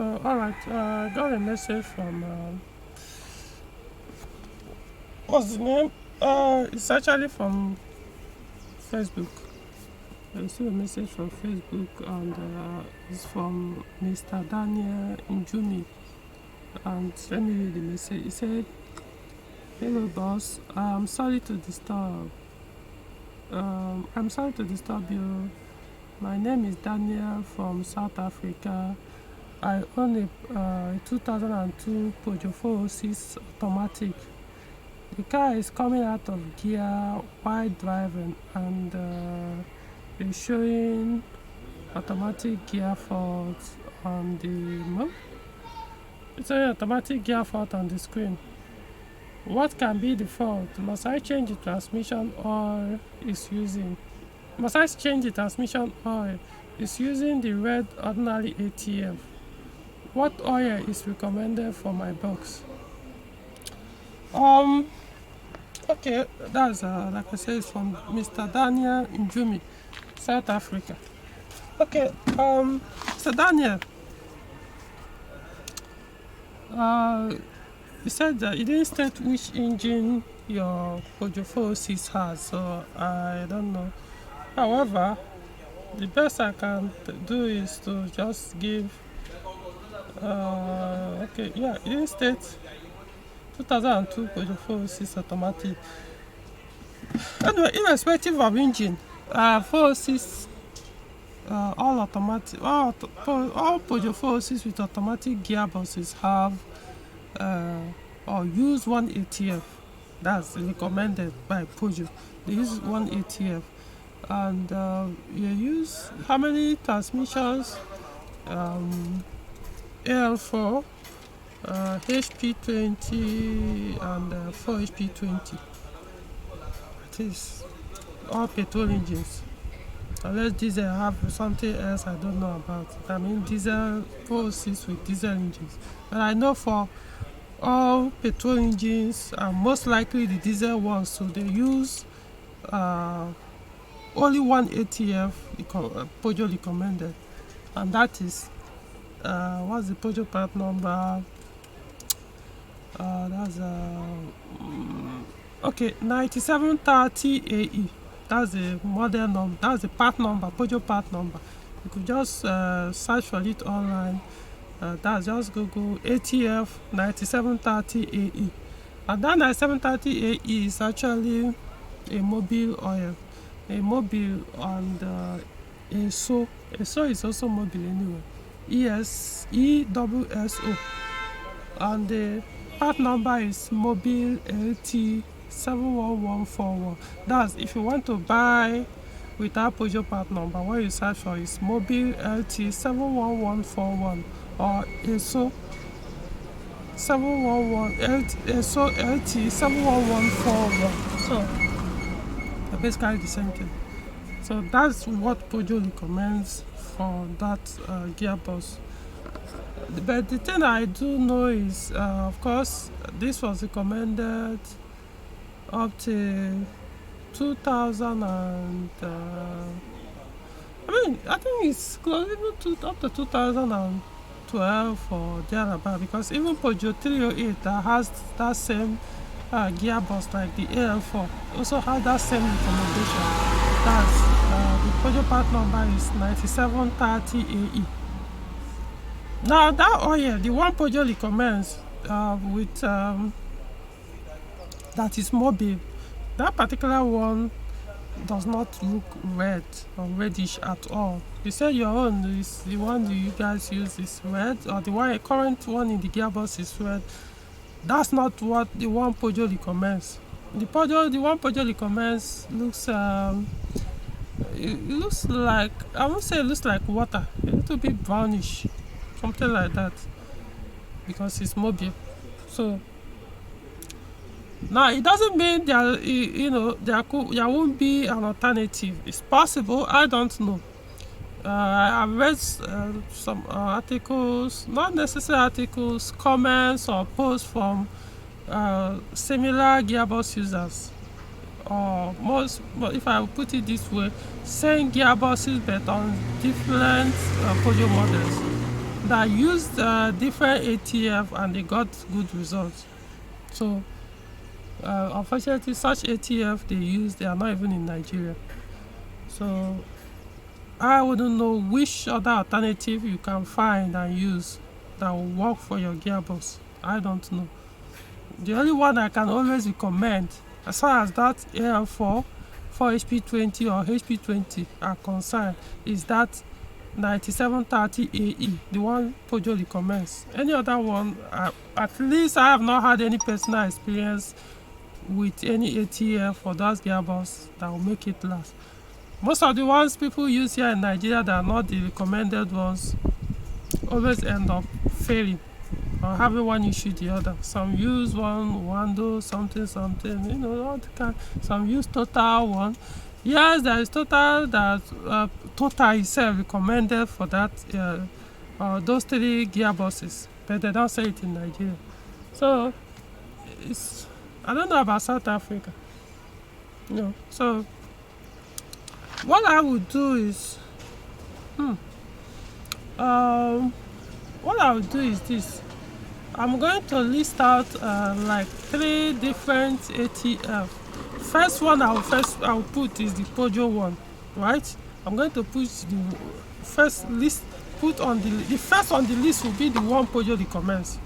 Alright, I got a message from, what's the name? It's actually from Facebook. I received a message from Facebook, and it's from Mr. Daniel Njumi. And let me read the message. He said, "Hello, boss. I'm sorry to disturb. You. My name is Daniel from South Africa. I own a 2002 Peugeot 406 automatic. The car is coming out of gear while driving, and it's showing automatic gear fault on the It's an automatic gear fault on the screen. What can be the fault? Must I change the transmission oil it's using? It's using the red ordinary ATF. What oil is recommended for my box?" Okay, that's like I said, it's from Mr. Daniel Njumi, South Africa. Okay, so Daniel, you said that you didn't state which engine your Peugeot 406 has, so I don't know. However, the best I can do is to just give, okay, yeah, you didn't state 2002 Peugeot 406 automatic. Anyway, irrespective of engine, 406, all automatic, all Peugeot 406 with automatic gearboxes have or use one ATF. That's recommended by Peugeot. They use one ATF, and you use how many transmissions? AL4, HP20, and 4HP20. It is all petrol engines, unless diesel have something else I don't know about. I mean diesel 406 with diesel engines, but I know for all petrol engines, and most likely the diesel ones, so they use only one ATF Peugeot recommended, and that is what's the Peugeot part number? That's okay, 9730 AE. That's the model number. That's the part number, Peugeot part number. You could just search for it online. That's just Google ATF 9730 AE. And that 9730 AE is actually a Mobil oil. A Mobil and Esso. Esso is also Mobil anyway. ESSO. And the part number is Mobil LT 71141. That's if you want to buy without Peugeot part number, what you search for is Mobil LT 71141 or Esso 711 Esso LT 71141. So basically the same thing. So that's what Peugeot recommends for that gearbox. But the thing I do know is, of course, this was recommended up to 2000 and I think it's close even to up to 2012 or thereabout, because even Peugeot 308 that has that same gearbox like the AL4 also has that same recommendation. That's the Peugeot part number is 9730 AE. Now that oil, the one Peugeot recommends with that is Mobil, that particular one does not look red or reddish at all. You said your own is the one you guys use is red, or the one current one in the gearbox is red. That's not what the one Peugeot recommends. The one Peugeot recommends looks it looks like, I won't say it looks like water, a little bit brownish, something like that, because it's Mobil. So now it doesn't mean there won't be an alternative. It's possible. I don't know. I've read some articles, not necessarily articles, comments or posts from similar gearbox users, or most, if I put it this way, same gearboxes but on different Peugeot models. that used different ATF and they got good results. So unfortunately, such ATF they are not even in Nigeria. So I wouldn't know which other alternative you can find and use that will work for your gearbox. I don't know. The only one I can always recommend, as far as that AL4, 4HP20 or HP20 are concerned, is that 9730 AE, the one Peugeot recommends. Any other one, at least I have not had any personal experience with any ATF for those gearbox that will make it last. Most of the ones people use here in Nigeria that are not the recommended ones always end up failing or having one issue the other. Some use one Wando something, all the kind. Some use Total one. Yes, there is Total that Total itself recommended for that those 3 gearboxes, but they don't say it in Nigeria. So I don't know about South Africa. So what I would do is this. I'm going to list out like 3 different ATF. First one I'll put is the Peugeot one, right? I'm going to put the first list. Put on the first on the list will be the one Peugeot recommends,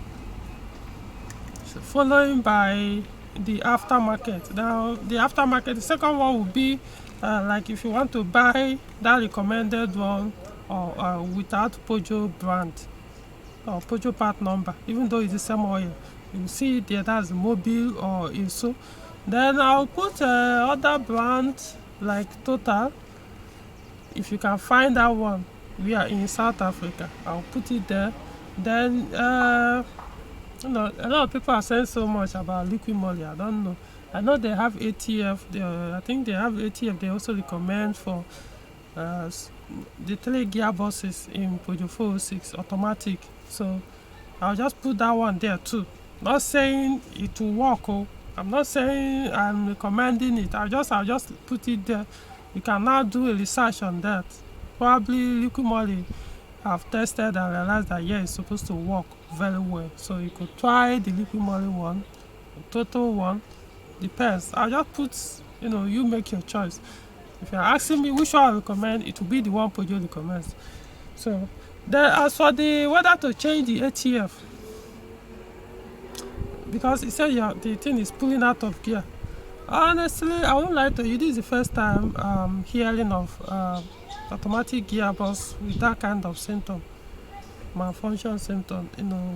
following by the aftermarket. Now the aftermarket, the second one will be like if you want to buy that recommended one or without Peugeot brand or Peugeot part number, even though it's the same oil, you see there, that's Mobil or Esso. Then I'll put other brands like Total, if you can find that one. We are in South Africa, I'll put it there. Then a lot of people are saying so much about Liqui Moly. I don't know. I know they have ATF. I think they have ATF. They also recommend for the 3 gearboxes in Peugeot 406 automatic. So I'll just put that one there too. Not saying it will work. I'm not saying I'm recommending it. I'll just put it there. You can now do a research on that. Probably Liqui Moly have tested and realized that it's supposed to work very well. So you could try the Liqui Moly one, the Total one. Depends. I'll just put, you make your choice. If you're asking me which one I recommend, it will be the one Peugeot recommends. So then as for whether to change the ATF, because it said the thing is pulling out of gear. Honestly, I won't lie to you, this is the first time hearing of automatic gearbox with that kind of symptom, malfunction symptom.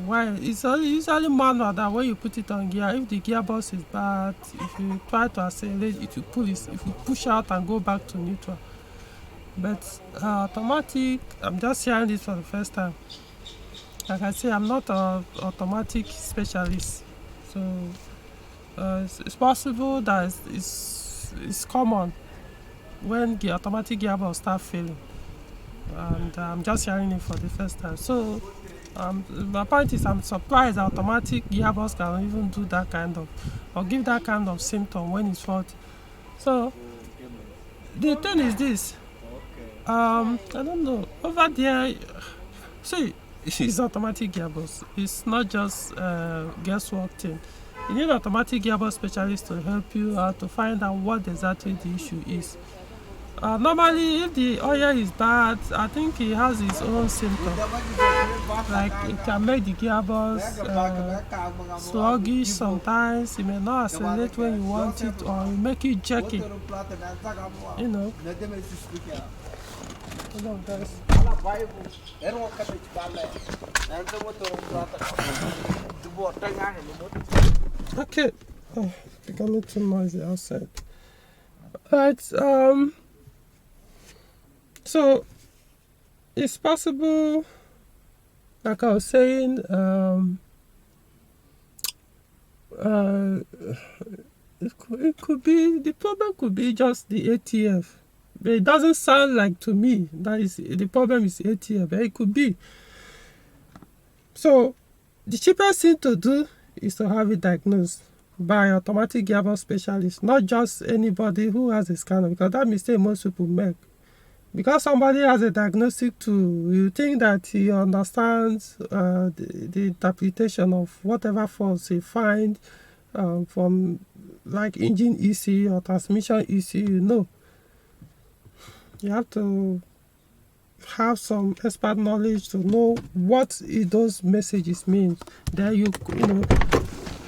Why it's usually manual that when you put it on gear, if the gearbox is bad, if you try to accelerate, it will pull it. If you push out and go back to neutral. But automatic, I'm just hearing this for the first time. Like I say, I'm not an automatic specialist, so it's possible that it's common when the automatic gearbox start failing, and I'm just hearing it for the first time. So my point is, I'm surprised that automatic gearbox can even do that kind of, or give that kind of symptom when it's faulty. So the thing is this, I don't know, over there, see, it's automatic gearbox. It's not just guesswork thing. You need an automatic gearbox specialist to help you out to find out what exactly the issue is. Normally, if the oil is bad, I think he has his own symptoms. Like it can make the gearbox sluggish sometimes. It may not accelerate when you want it, or it make you jerky. Hold on, guys. Okay. Becoming too noisy outside. Right. So it's possible, like I was saying, it could be, the problem could be just the ATF. But it doesn't sound like to me that is the problem is ATF, but it could be. So the cheapest thing to do is to have it diagnosed by automatic gearbox specialist, not just anybody who has a scanner, because that mistake most people make. Because somebody has a diagnostic tool, you think that he understands the interpretation of whatever faults he find from like engine ECU or transmission ECU. No, you have to have some expert knowledge to know what those messages mean. Then you know,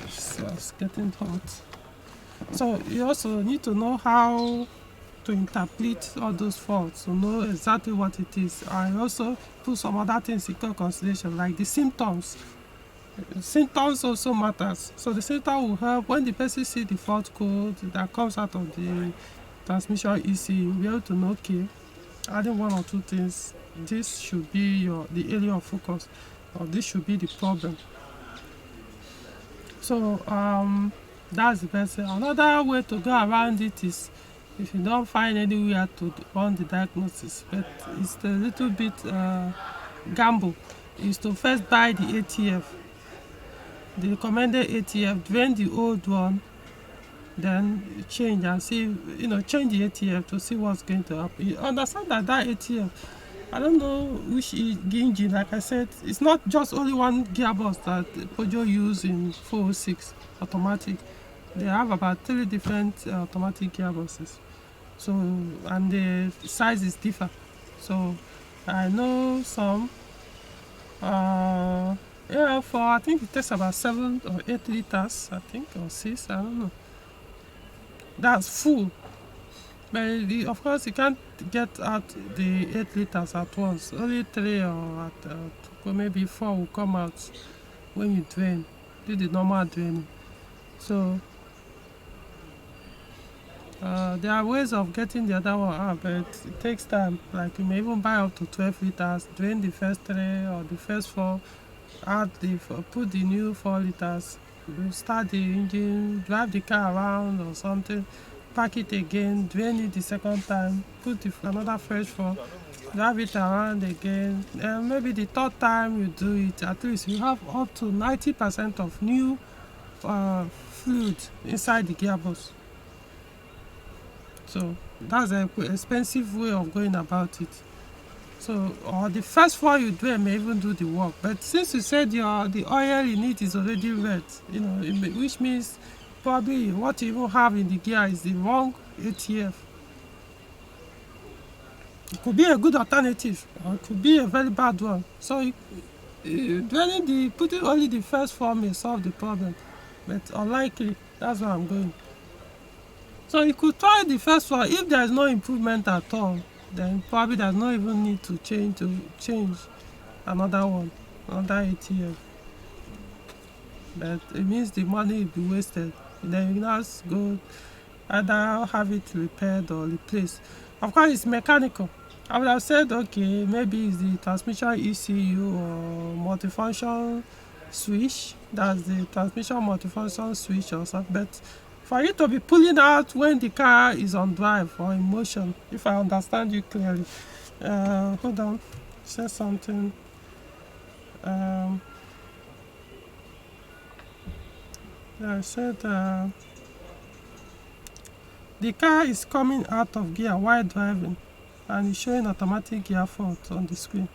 it's getting hot. So you also need to know how to interpret all those faults, to know exactly what it is. I also put some other things in consideration, like the symptoms. Symptoms also matters. So the symptom will help when the person see the fault code that comes out of the transmission ECU. You'll be able to know, okay, adding one or two things, this should be the area of focus, or this should be the problem. So that's the best way. Another way to go around it is, if you don't find anywhere to run the diagnosis, but it's a little bit gamble, is to first buy the ATF, the recommended ATF, drain the old one, then change and see, change the ATF to see what's going to happen. You understand that ATF, I don't know which engine, like I said, it's not just only one gearbox that Peugeot use in 406 automatic. They have about 3 different automatic gearboxes. So, and the sizes differ. So, I know some, for I think it takes about 7 or 8 liters, I think, or 6, I don't know. That's full. But of course, you can't get out the 8 liters at once. Only 3 or maybe 4 will come out when you drain, do the normal draining. So there are ways of getting the other one out, but it takes time. Like you may even buy up to 12 liters, drain the first 3 or the first 4, put the new 4 liters, start the engine, drive the car around or something, pack it again, drain it the second time, put another fresh 4, drive it around again, and maybe the 3rd time you do it, at least you have up to 90% of new fluid inside the gearbox. So that's an expensive way of going about it. So, or the first 4 you do may even do the work. But since you said the oil in it is already red, which means probably what you even have in the gear is the wrong ATF. It could be a good alternative, or it could be a very bad one. So putting only the first 4 may solve the problem, but unlikely. That's where I'm going. So you could try the first one. If there is no improvement at all, then probably there's no even need to change another one, another ATF. But it means the money will be wasted. Then you just go either have it repaired or replaced. Of course, it's mechanical. I would have said, okay, maybe it's the transmission ECU or multifunction switch. That's the transmission multifunction switch or something. But for you to be pulling out when the car is on drive or in motion, if I understand you clearly. Hold on, say something. I said the car is coming out of gear while driving and it's showing automatic gear fault on the screen.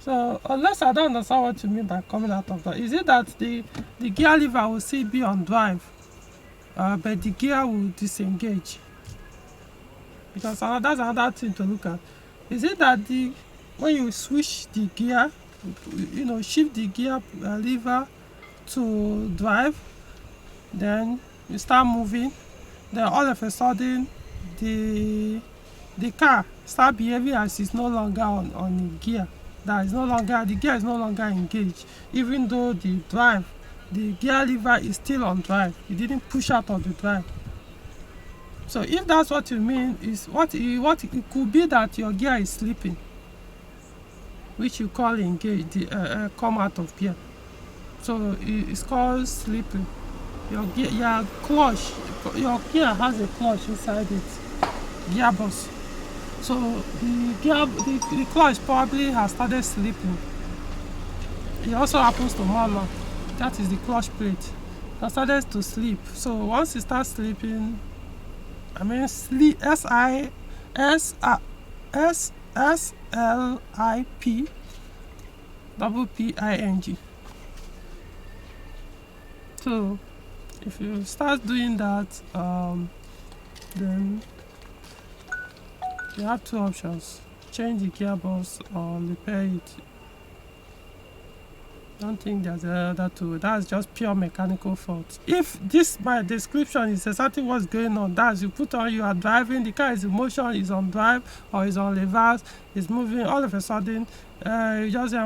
So unless I don't understand what you mean by coming out of that, is it that the gear lever will still be on drive, but the gear will disengage? Because that's another thing to look at. Is it that when you switch the gear, shift the gear lever to drive, then you start moving, then all of a sudden the car start behaving as it's no longer on the gear. The gear is no longer engaged, even though the gear lever is still on drive. You didn't push out of the drive. So if that's what you mean, is what it could be that your gear is slipping, which you call engage, come out of gear. So it's called slipping. Your gear has a clutch inside it, gearbox. So the clutch probably has started slipping. It also happens to mama. That is the clutch plate. It started to slip. So once it starts slipping, SLIPPING. So if you start doing that, then you have two options: change the gearbox or repair it. Don't think there's another two. That's just pure mechanical fault. If this my description is exactly what's going on, that's you put on, you are driving, the car is in motion, is on drive or is on reverse, is moving, all of a sudden you just say,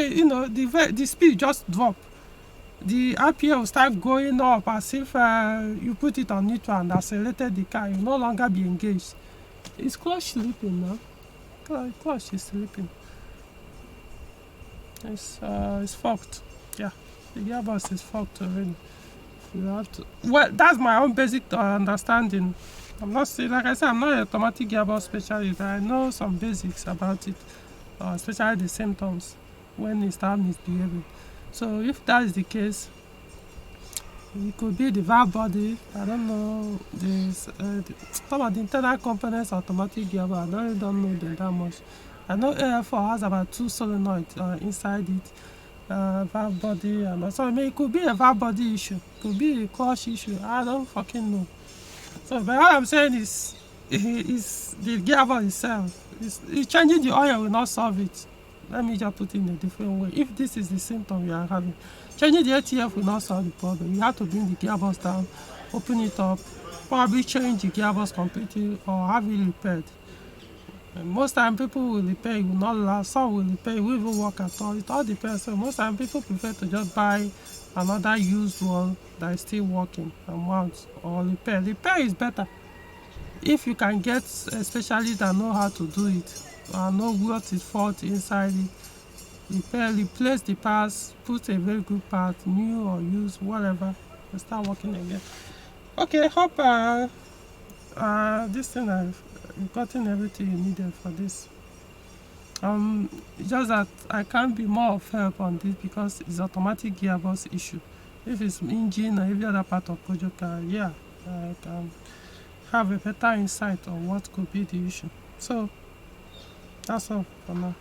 you know, the speed just drop, the RPM will start going up as if you put it on neutral and accelerated the car. You no longer be engaged. Is clutch sleeping now? Clutch is sleeping. It's fucked. Yeah, the gearbox is fucked already. You have to. Well, that's my own basic understanding. I'm not saying, like I said, I'm not an automatic gearbox specialist. I know some basics about it, especially the symptoms when it starts misbehaving. So if that is the case, it could be the valve body. I don't know. Some of the internal components automatic gearbox. I don't know them that much. I know AF4 has about 2 solenoids inside it, valve body, and also it could be a valve body issue, could be a clutch issue. I don't fucking know. So, but what I'm saying is the gearbox itself. It's changing the oil will not solve it. Let me just put it in a different way. If this is the symptom you are having, changing the ATF will not solve the problem. You have to bring the gearbox down, open it up, probably change the gearbox completely or have it repaired. And most time people will repair, it will not last. Some will repair, it will even work at all. It all depends. So most time people prefer to just buy another used one that is still working and mount or repair. Repair is better if you can get a specialist that know how to do it and know what is fault inside it. Repair, replace the parts, put a very good part, new or used, whatever, and start working again. Okay, hope this thing I've gotten everything you needed for this. Just that I can't be more of help on this because it's automatic gearbox issue. If it's engine or every other part of Peugeot car, yeah, I can have a better insight on what could be the issue. So that's all for now.